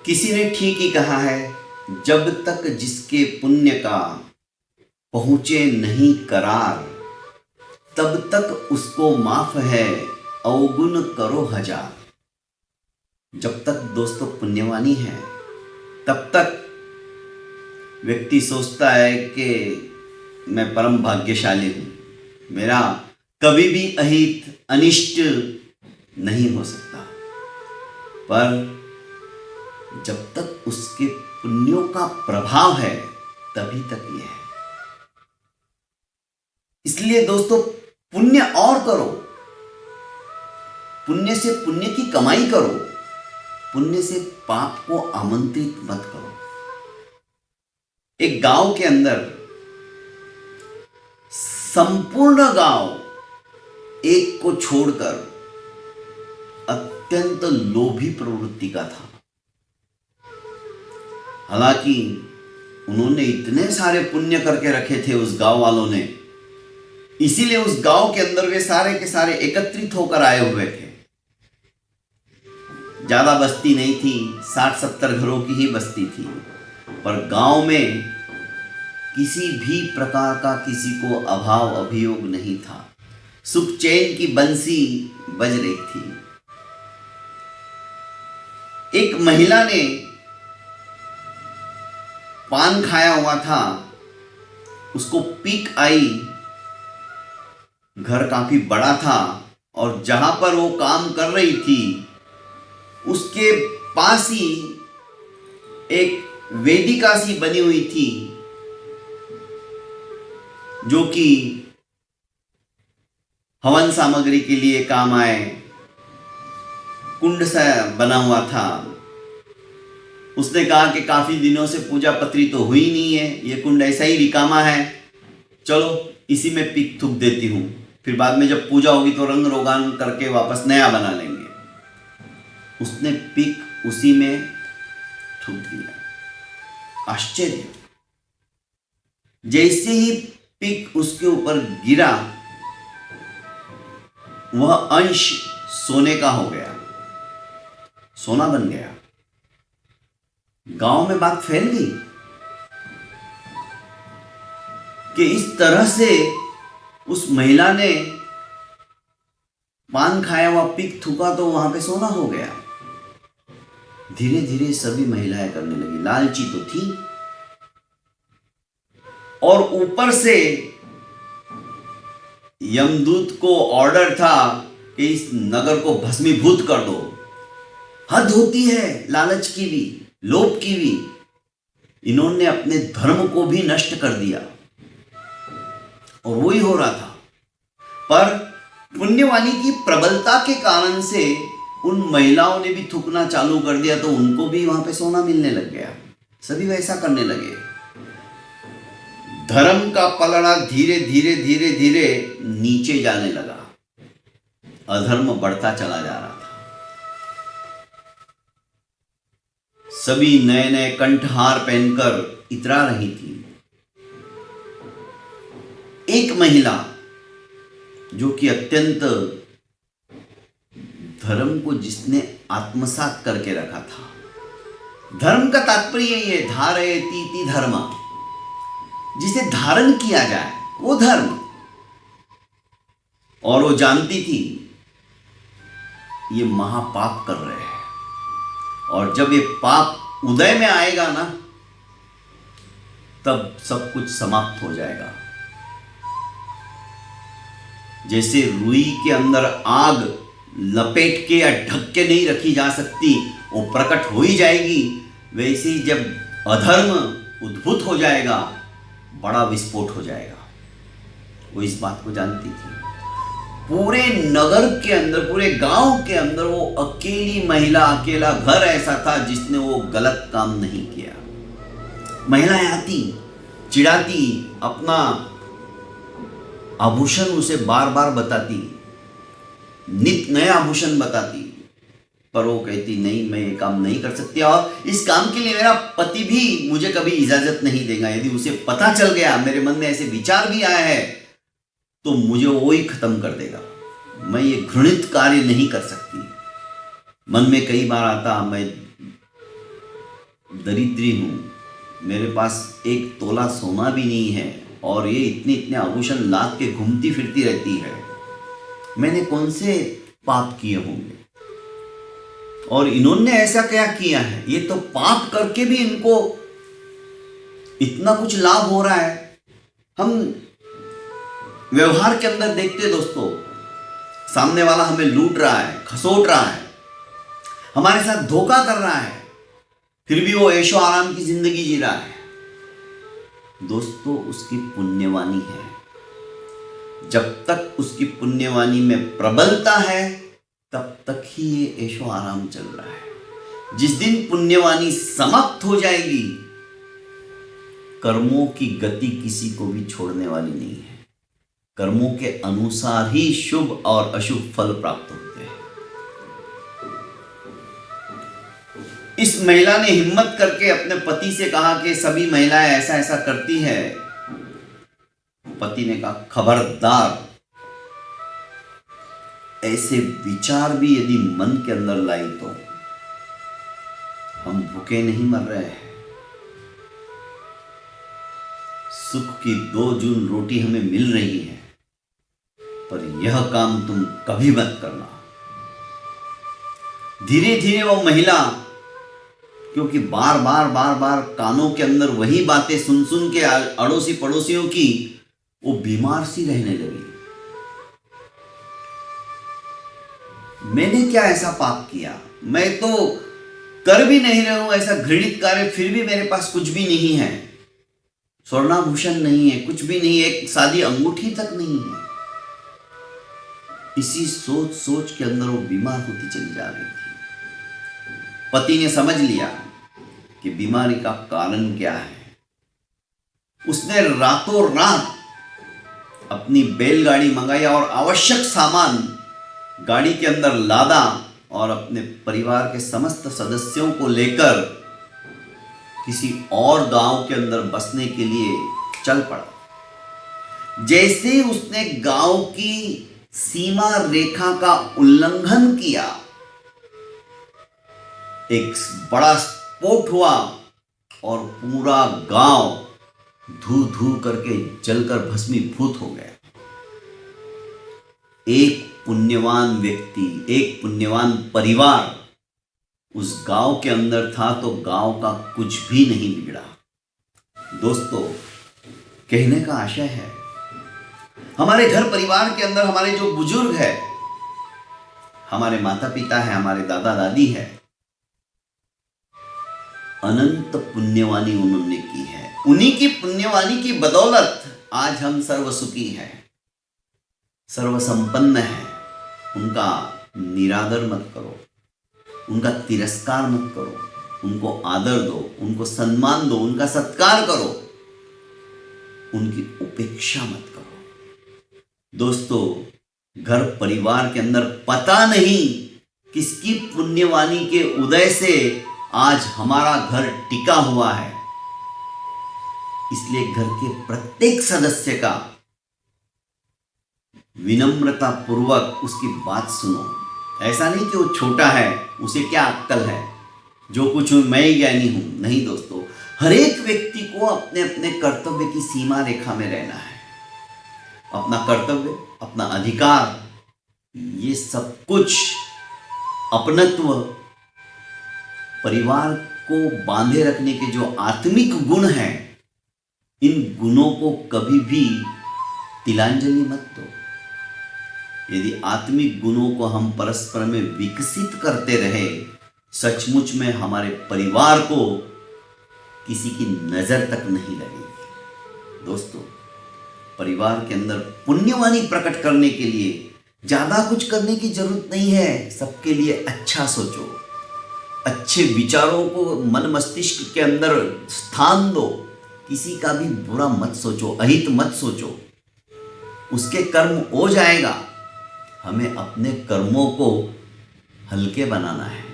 किसी ने ठीक ही कहा है, जब तक जिसके पुण्य का पहुँचे नहीं करार, तब तक उसको माफ है अवगुण करो हजार। जब तक दोस्तों पुण्यवानी है तब तक व्यक्ति सोचता है कि मैं परम भाग्यशाली हूँ, मेरा कभी भी अहित अनिष्ट नहीं हो सकता। पर जब तक उसके पुण्यों का प्रभाव है तभी तक यह है। इसलिए दोस्तों पुण्य और करो, पुण्य से पुण्य की कमाई करो, पुण्य से पाप को आमंत्रित मत करो। एक गांव के अंदर संपूर्ण गांव एक को छोड़कर अत्यंत लोभी प्रवृत्ति का था। हालांकि उन्होंने इतने सारे पुण्य करके रखे थे उस गांव वालों ने, इसीलिए उस गांव के अंदर वे सारे के सारे एकत्रित होकर आए हुए थे। ज्यादा बस्ती नहीं थी, 60-70 घरों की ही बस्ती थी, पर गांव में किसी भी प्रकार का किसी को अभाव अभियोग नहीं था। सुख चैन की बंसी बज रही थी। एक महिला ने पान खाया हुआ था, उसको पीक आई। घर काफी बड़ा था और जहां पर वो काम कर रही थी उसके पास ही एक वेदिका सी बनी हुई थी, जो कि हवन सामग्री के लिए काम आए। कुंड सा बना हुआ था। उसने कहा कि काफी दिनों से पूजा पत्री तो हुई नहीं है, ये कुंड ऐसा ही रिकामा है, चलो इसी में पिक थूक देती हूं, फिर बाद में जब पूजा होगी तो रंग रोगान करके वापस नया बना लेंगे। उसने पिक उसी में थूक दिया। आश्चर्य, जैसे ही पिक उसके ऊपर गिरा वह अंश सोने का हो गया, सोना बन गया। गांव में बात फैल गई कि इस तरह से उस महिला ने पान खाया हुआ पिक थूका तो वहां पे सोना हो गया। धीरे धीरे सभी महिलाएं करने लगी, लालची तो थी, और ऊपर से यमदूत को ऑर्डर था कि इस नगर को भस्मीभूत कर दो। हद होती है लालच की भी, लोभ की भी। इन्होंने अपने धर्म को भी नष्ट कर दिया और वही हो रहा था। पर पुण्यवानी की प्रबलता के कारण से उन महिलाओं ने भी थूकना चालू कर दिया, तो उनको भी वहां पे सोना मिलने लग गया। सभी वैसा करने लगे। धर्म का पलड़ा धीरे धीरे धीरे धीरे नीचे जाने लगा, अधर्म बढ़ता चला जा रहा था। सभी नए नए कंठहार पहनकर इतरा रही थी। एक महिला जो कि अत्यंत धर्म को जिसने आत्मसात करके रखा था, धर्म का तात्पर्य ये धारयतीति धर्म, जिसे धारण किया जाए वो धर्म। और वो जानती थी ये महापाप कर रहे हैं, और जब ये पाप उदय में आएगा ना, तब सब कुछ समाप्त हो जाएगा। जैसे रुई के अंदर आग लपेट के या ढक के नहीं रखी जा सकती, वो प्रकट हो ही जाएगी, वैसे ही जब अधर्म उद्भूत हो जाएगा बड़ा विस्फोट हो जाएगा। वो इस बात को जानती थी। पूरे नगर के अंदर, पूरे गांव के अंदर वो अकेली महिला, अकेला घर ऐसा था जिसने वो गलत काम नहीं किया। महिलाएं आती, चिढ़ाती, अपना आभूषण उसे बार बार बताती, नित नए आभूषण बताती, पर वो कहती नहीं, मैं ये काम नहीं कर सकती, और इस काम के लिए मेरा पति भी मुझे कभी इजाजत नहीं देगा। यदि उसे पता चल गया, मेरे मन में ऐसे विचार भी आया है, तो मुझे वो ही खत्म कर देगा। मैं ये घृणित कार्य नहीं कर सकती। मन में कई बार आता, मैं दरिद्री हूँ, मेरे पास एक तोला सोना भी नहीं है और ये इतने इतने आभूषण लाद के घूमती फिरती रहती है, मैंने कौन से पाप किए होंगे और इन्होंने ऐसा क्या किया है, ये तो पाप करके भी इनको इतना कुछ लाभ हो रहा है। हम व्यवहार के अंदर देखते दोस्तों, सामने वाला हमें लूट रहा है, खसोट रहा है, हमारे साथ धोखा कर रहा है, फिर भी वो ऐशो आराम की जिंदगी जी रहा है। दोस्तों, उसकी पुण्यवानी है। जब तक उसकी पुण्यवानी में प्रबलता है तब तक ही ये ऐशो आराम चल रहा है। जिस दिन पुण्यवानी समाप्त हो जाएगी, कर्मों की गति किसी को भी छोड़ने वाली नहीं है। कर्मों के अनुसार ही शुभ और अशुभ फल प्राप्त होते हैं। इस महिला ने हिम्मत करके अपने पति से कहा कि सभी महिलाएं ऐसा ऐसा करती है। पति ने कहा, खबरदार, ऐसे विचार भी यदि मन के अंदर लाई तो हम भूखे नहीं मर रहे हैं। सुख की 2 जून रोटी हमें मिल रही है, पर यह काम तुम कभी मत करना। धीरे धीरे वो महिला, क्योंकि बार बार कानों के अंदर वही बातें सुन सुन के अड़ोसी पड़ोसियों की, वो बीमार सी रहने लगी। मैंने क्या ऐसा पाप किया, मैं तो कर भी नहीं रहा हूं ऐसा घृणित कार्य, फिर भी मेरे पास कुछ भी नहीं है, स्वर्णाभूषण नहीं है, कुछ भी नहीं है, एक सादी अंगूठी तक नहीं है। इसी सोच सोच के अंदर वो बीमार होती चली जा रही थी। पति ने समझ लिया कि बीमारी का कारण क्या है। उसने रातों रात अपनी बैलगाड़ी मंगाई और आवश्यक सामान गाड़ी के अंदर लादा और अपने परिवार के समस्त सदस्यों को लेकर किसी और गांव के अंदर बसने के लिए चल पड़ा। जैसे उसने गांव की सीमा रेखा का उल्लंघन किया, एक बड़ा स्फोट हुआ और पूरा गांव धू धू करके जलकर भस्मीभूत हो गया। एक पुण्यवान व्यक्ति, एक पुण्यवान परिवार उस गांव के अंदर था तो गांव का कुछ भी नहीं बिगड़ा। दोस्तों, कहने का आशय है, हमारे घर परिवार के अंदर हमारे जो बुजुर्ग है, हमारे माता पिता है, हमारे दादा दादी है, अनंत पुण्यवानी उन्होंने की है। उन्हीं की पुण्यवानी की बदौलत आज हम सर्वसुखी हैं, सर्वसंपन्न हैं। उनका निरादर मत करो, उनका तिरस्कार मत करो, उनको आदर दो, उनको सम्मान दो, उनका सत्कार करो, उनकी उपेक्षा मत करो। दोस्तों, घर परिवार के अंदर पता नहीं किसकी पुण्यवानी के उदय से आज हमारा घर टिका हुआ है। इसलिए घर के प्रत्येक सदस्य का विनम्रता पूर्वक उसकी बात सुनो। ऐसा नहीं कि वो छोटा है, उसे क्या अक्ल है, जो कुछ हूं मैं ही ज्ञानी हूं। नहीं दोस्तों, हर एक व्यक्ति को अपने अपने कर्तव्य की सीमा रेखा में रहना है। अपना कर्तव्य, अपना अधिकार, ये सब कुछ अपनत्व, परिवार को बांधे रखने के जो आत्मिक गुण हैं, इन गुणों को कभी भी तिलांजलि मत दो। यदि आत्मिक गुणों को हम परस्पर में विकसित करते रहे, सचमुच में हमारे परिवार को किसी की नजर तक नहीं लगेगी। दोस्तों, परिवार के अंदर पुण्यवानी प्रकट करने के लिए ज्यादा कुछ करने की जरूरत नहीं है। सबके लिए अच्छा सोचो, अच्छे विचारों को मन मस्तिष्क के अंदर स्थान दो, किसी का भी बुरा मत सोचो, अहित मत सोचो। उसके कर्म हो जाएगा। हमें अपने कर्मों को हल्के बनाना है,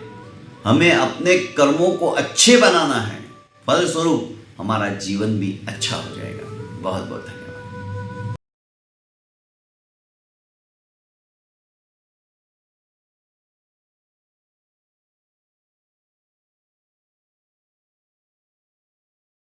हमें अपने कर्मों को अच्छे बनाना है। फलस्वरूप हमारा जीवन भी अच्छा हो जाएगा। बहुत बहुत धन्यवाद।